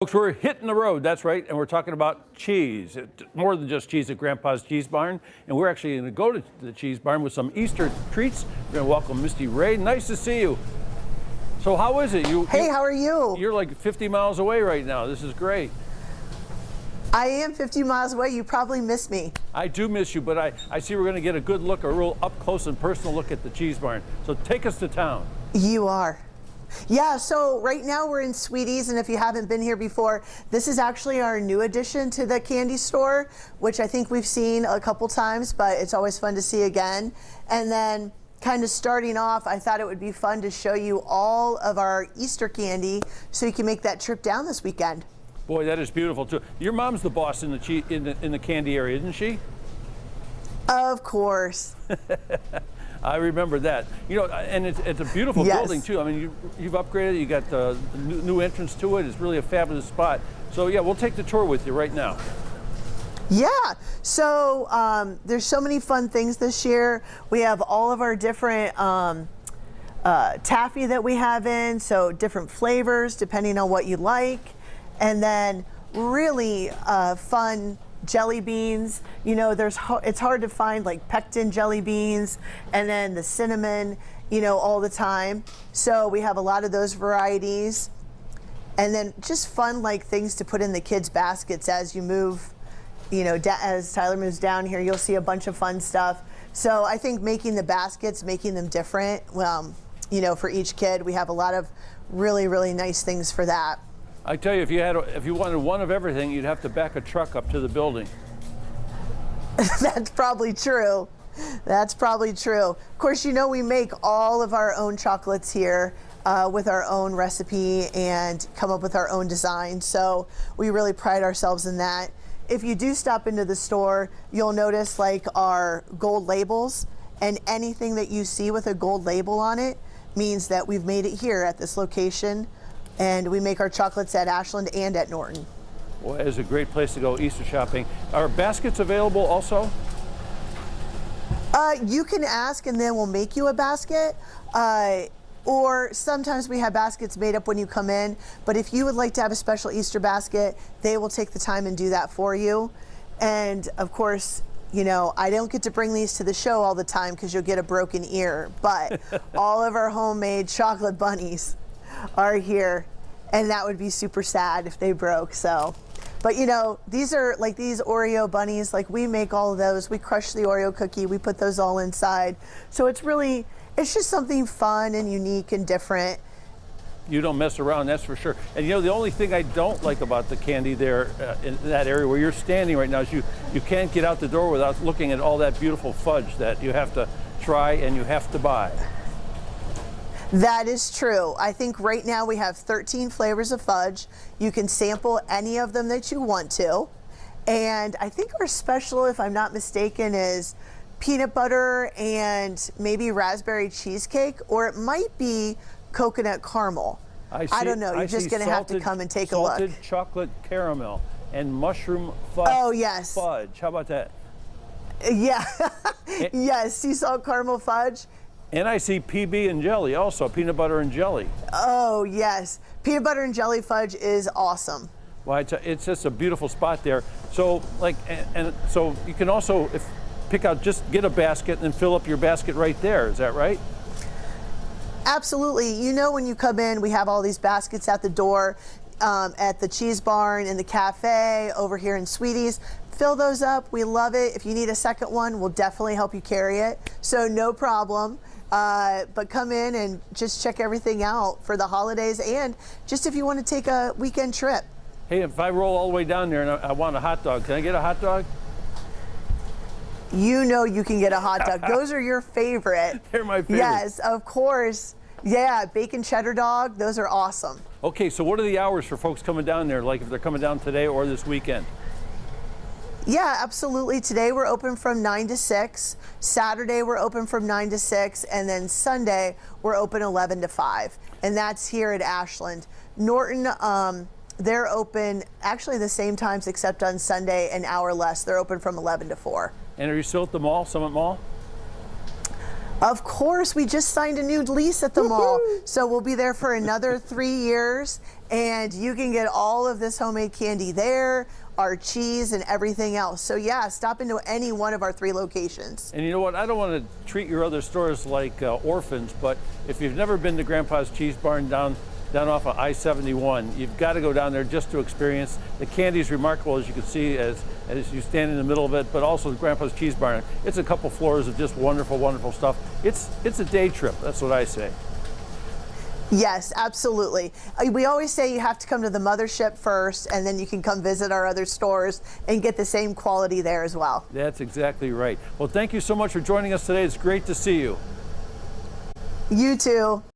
Folks, we're hitting the road, that's right, and we're talking about cheese. More than just cheese at Grandpa's Cheesebarn, and we're actually going to go to the Cheesebarn with some Easter treats. We're going to welcome Misty Ray. Nice to see you. So how is it? Hey, how are you? You're like 50 miles away right now. This is great. I am 50 miles away. You probably miss me. I do miss you, but I see we're going to get a good look, a real up close and personal look at the Cheesebarn. So take us to town. You are. Yeah, so right now we're in Sweeties, and if you haven't been here before, this is actually our new addition to the candy store, which I think we've seen a couple times, but it's always fun to see again. And then kind of starting off, I thought it would be fun to show you all of our Easter candy so you can make that trip down this weekend. Boy, that is beautiful too. Your mom's the boss in the candy area, isn't she? Of course. I remember that. You know, and it's a beautiful building too. I mean, you've upgraded. You got the new entrance to it. It's really a fabulous spot. So yeah, we'll take the tour with you right now. Yeah, so there's so many fun things this year. We have all of our different taffy that we have in, so different flavors depending on what you like. And then really fun jelly beans. You know, it's hard to find like pectin jelly beans and then the cinnamon, you know, all the time. So we have a lot of those varieties. And then just fun like things to put in the kids' baskets as you move, you know, as Tyler moves down here, you'll see a bunch of fun stuff. So I think making the baskets, making them different, you know, for each kid, we have a lot of really, really nice things for that. I tell you, if you wanted one of everything, you'd have to back a truck up to the building. That's probably true. That's probably true. Of course, you know we make all of our own chocolates here with our own recipe and come up with our own design. So we really pride ourselves in that. If you do stop into the store, you'll notice like our gold labels, and anything that you see with a gold label on it means that we've made it here at this location. And we make our chocolates at Ashland and at Norton. Well, it's a great place to go Easter shopping. Are baskets available also? You can ask and then we'll make you a basket. Or sometimes we have baskets made up when you come in. But if you would like to have a special Easter basket, they will take the time and do that for you. And of course, you know, I don't get to bring these to the show all the time because you'll get a broken ear. But all of our homemade chocolate bunnies are here, and that would be super sad if they broke. So, but you know, these are like these Oreo bunnies, like we make all of those, we crush the Oreo cookie, we put those all inside. So it's just something fun and unique and different. You don't mess around, that's for sure. And you know, the only thing I don't like about the candy there in that area where you're standing right now is you can't get out the door without looking at all that beautiful fudge that you have to try and you have to buy. That is true. I think right now we have 13 flavors of fudge. You can sample any of them that you want to. And I think our special, if I'm not mistaken, is peanut butter and maybe raspberry cheesecake, or it might be coconut caramel. I don't know. You're just going to have to come and take a look. Salted chocolate caramel and mushroom fudge. Oh, yes. Fudge. How about that? Yeah. Yes, sea salt caramel fudge. And I see PB and jelly also, peanut butter and jelly. Oh, yes. Peanut butter and jelly fudge is awesome. Well, it's just a beautiful spot there. So, like, and so you can also just get a basket and then fill up your basket right there. Is that right? Absolutely. You know, when you come in, we have all these baskets at the door, at the Cheesebarn, in the cafe, over here in Sweeties. Fill those up. We love it. If you need a second one, we'll definitely help you carry it. So no problem. But come in and just check everything out for the holidays, and just if you want to take a weekend trip. Hey, if I roll all the way down there and I want a hot dog, can I get a hot dog? You know you can get a hot dog. Those are your favorite. They're my favorite. Yes, of course. Yeah, bacon cheddar dog. Those are awesome. Okay, so what are the hours for folks coming down there, like if they're coming down today or this weekend? Yeah, absolutely. Today we're open from 9 to 6. Saturday we're open from 9 to 6. And then Sunday we're open 11 to 5. And that's here at Ashland. Norton, they're open actually the same times except on Sunday, an hour less. They're open from 11 to 4. And are you still at the mall, Summit Mall? Of course, we just signed a new lease at the mall, so we'll be there for another 3 years, and you can get all of this homemade candy there, our cheese and everything else. So yeah, stop into any one of our 3 locations. And you know what? I don't want to treat your other stores like orphans, but if you've never been to Grandpa's Cheesebarn down off of I-71, you've got to go down there just to experience. The candy is remarkable, as you can see as you stand in the middle of it, but also Grandpa's Cheesebarn. It's a couple floors of just wonderful, wonderful stuff. It's a day trip, that's what I say. Yes, absolutely. We always say you have to come to the mothership first, and then you can come visit our other stores and get the same quality there as well. That's exactly right. Well, thank you so much for joining us today. It's great to see you. You too.